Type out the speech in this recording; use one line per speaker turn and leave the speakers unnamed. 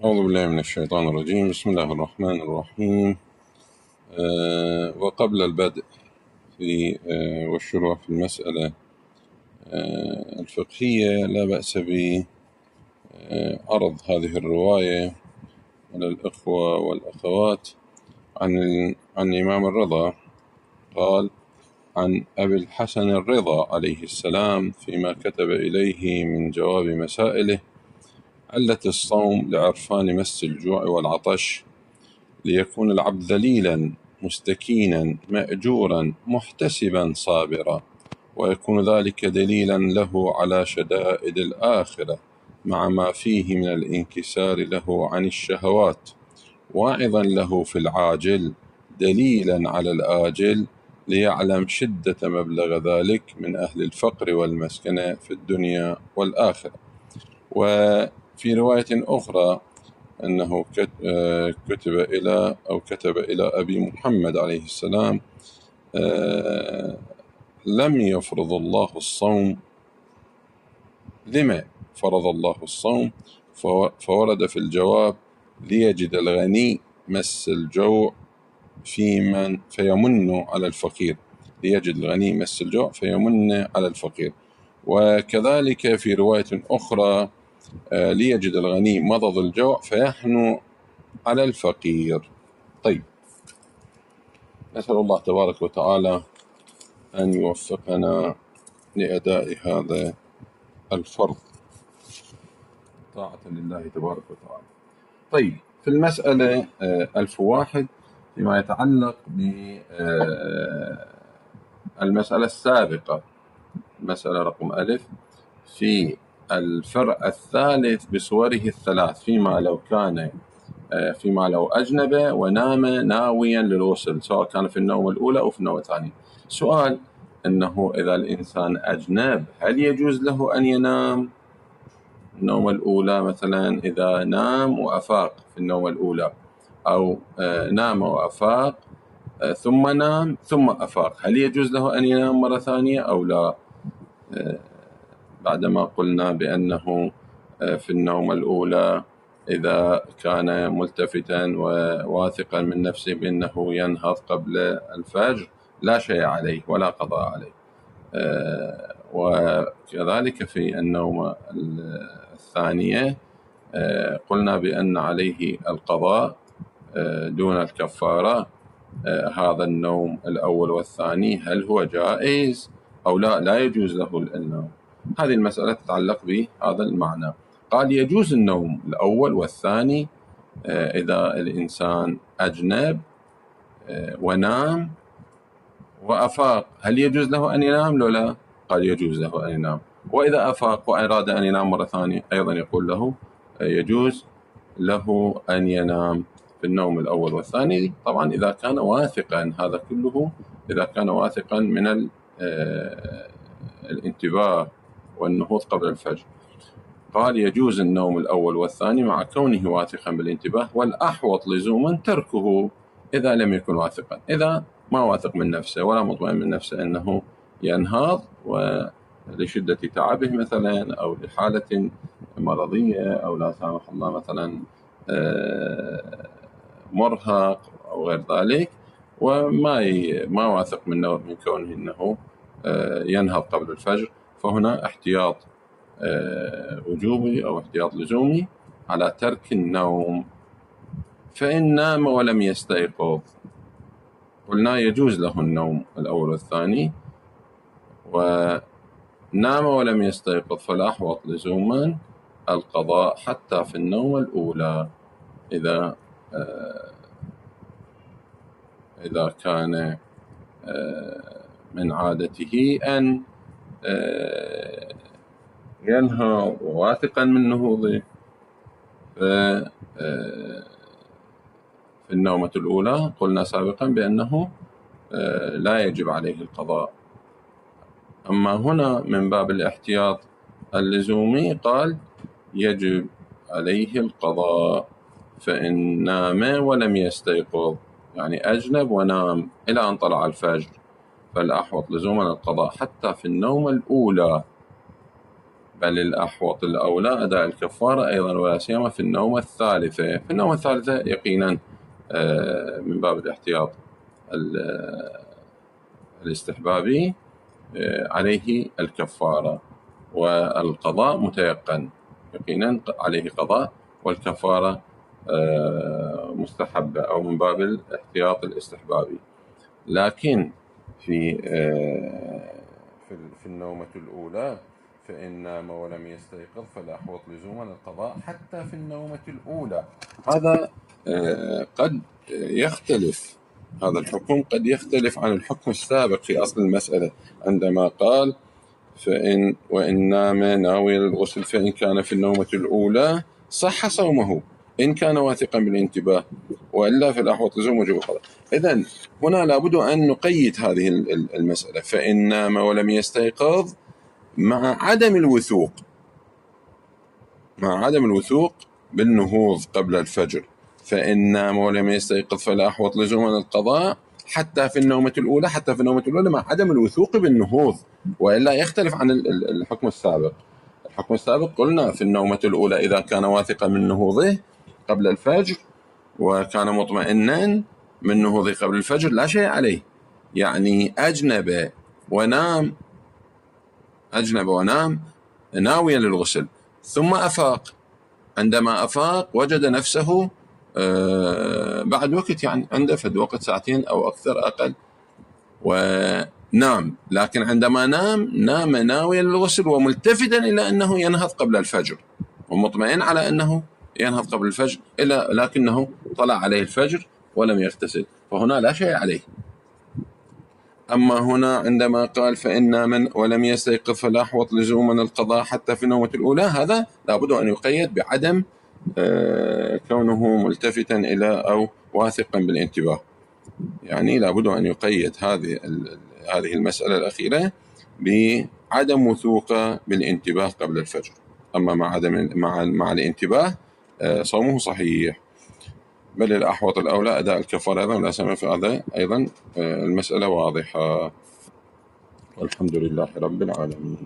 أعوذ بالله من الشيطان الرجيم. بسم الله الرحمن الرحيم. وقبل البدء في والشروع في المسألة الفقهية، لا بأس بعرض هذه الرواية على الإخوة والأخوات عن الإمام الرضا. قال عن أبي الحسن الرضا عليه السلام فيما كتب إليه من جواب مسائله: علة الصوم لعرفان مس الجوع والعطش، ليكون العبد ذليلا مستكينا مأجورا محتسبا صابرا، ويكون ذلك دليلا له على شدائد الآخرة مع ما فيه من الانكسار له عن الشهوات، واعظا له في العاجل دليلا على الآجل، ليعلم شدة مبلغ ذلك من أهل الفقر والمسكنة في الدنيا والآخرة. وفي رواية أخرى أنه كتب إلى أبي محمد عليه السلام: لم يفرض الله الصوم، لما فرض الله الصوم؟ فورد في الجواب: ليجد الغني مس الجوع فيمن على الفقير، ليجد الغني مس الجوع فيمن على الفقير. وكذلك في رواية أخرى: ليجد الغني مضض الجوع فيحنو على الفقير. طيب، نسأل الله تبارك وتعالى أن يوفقنا لأداء هذا الفرض طاعة لله تبارك وتعالى. طيب، في المسألة 1001 فيما يتعلق بالمسألة السابقة، مسألة رقم ألف، في الفرع الثالث بصوره الثلاث، فيما لو أجنب ونام ناويا للغسل، سواء كان في النوم الأولى أو في النوم الثاني. سؤال: أنه إذا الإنسان أجنب هل يجوز له أن ينام النوم الأولى؟ مثلا إذا نام وأفاق في النوم الأولى، أو نام وأفاق ثم نام ثم أفاق، هل يجوز له أن ينام مرة ثانية أو لا؟ بعدما قلنا بأنه في النوم الأولى إذا كان ملتفتا وواثقا من نفسه بأنه ينهض قبل الفجر لا شيء عليه ولا قضاء عليه. وكذلك في النوم الثانية قلنا بأن عليه القضاء دون الكفارة. هذا النوم الأول والثاني هل هو جائز أو لا يجوز له النوم؟ هذه المسألة تتعلق بهذا المعنى. قال يجوز النوم الأول والثاني إذا الإنسان أجنب ونام وأفاق، هل يجوز له أن ينام لو لا؟ قال يجوز له أن ينام. وإذا أفاق وأراد أن ينام مرة ثانية أيضا يقول له يجوز له أن ينام في النوم الأول والثاني، طبعا إذا كان واثقا، هذا كله إذا كان واثقا من الانتباه والنهوض قبل الفجر. قال يجوز النوم الأول والثاني مع كونه واثقا بالانتباه، والأحوط لزوما تركه إذا لم يكن واثقا. إذا ما واثق من نفسه ولا مطمئن من نفسه أنه ينهض ولشدة تعبه مثلا، أو لحالة مرضية، أو لا سامح الله مثلا مرهق أو غير ذلك، وما واثق من كونه أنه ينهض قبل الفجر، فهنا احتياط وجوبي أو احتياط لزومي على ترك النوم. فإن نام ولم يستيقظ، قلنا يجوز له النوم الأول والثاني، ونام ولم يستيقظ فالأحوط لزوما القضاء حتى في النوم الأولى إذا كان من عادته أن ينهض واثقا من نهوضه في النومة الأولى. قلنا سابقا بأنه لا يجب عليه القضاء. أما هنا من باب الاحتياط اللزومي قال يجب عليه القضاء، فإن نام ولم يستيقظ، يعني أجنب ونام إلى أن طلع الفجر، فالأحوط لزوما القضاء حتى في النوم الأولى بل الأحوط الأولى أداء الكفارة أيضا، ولا سيما في النومة الثالثة. في النومة الثالثة يقينا من باب الاحتياط الاستحبابي عليه الكفارة، والقضاء متيقن، يقينا عليه قضاء، والكفارة مستحبة أو من باب الاحتياط الاستحبابي. لكن في النومة الأولى فإن نام ولم يستيقظ فلا حوط لزوما القضاء حتى في النومة الأولى. هذا قد يختلف، هذا الحكم قد يختلف عن الحكم السابق في أصل المسألة، عندما قال وإن نام ناويا للغسل فإن كان في النومة الأولى صح صومه إن كان واثقا بالانتباه، وإلا فلا حوط لزوم وجوب القضاء. إذن هنا لابد أن نقيد هذه المسألة، فإن نام ولم يستيقظ مع عدم الوثوق بالنهوض قبل الفجر. فإن نام ولم يستيقظ فلا حوط لزوما القضاء حتى في النومة الأولى مع عدم الوثوق بالنهوض، وإلا يختلف عن الحكم السابق. الحكم السابق قلنا في النومة الأولى إذا كان واثقا من نهوضه قبل الفجر وكان مطمئنا من نهوضه قبل الفجر لا شيء عليه، يعني أجنب ونام ناويا للغسل، ثم أفاق. عندما أفاق وجد نفسه بعد وقت، يعني عنده فد وقت ساعتين أو أكثر أقل، ونام. لكن عندما نام ناويا للغسل وملتفتا إلى أنه ينهض قبل الفجر، ومطمئن على أنه ينهض قبل الفجر، لكنه طلع عليه الفجر ولم يغتسل، فهنا لا شيء عليه. أما هنا عندما قال فإن نام ولم يستيقظ فلا حوط لزوما القضاء حتى في النومة الأولى، هذا لابد أن يقيد بعدم كونه ملتفتا إلى أو واثقا بالانتباه، يعني لابد أن يقيد هذه المسألة الأخيرة بعدم وثوقه بالانتباه قبل الفجر. أما مع الانتباه صومه صحيح. بل الأحوط الأولى أداء الكفارة أيضا، لا سمع في هذا أيضا المسألة واضحة، والحمد لله رب العالمين.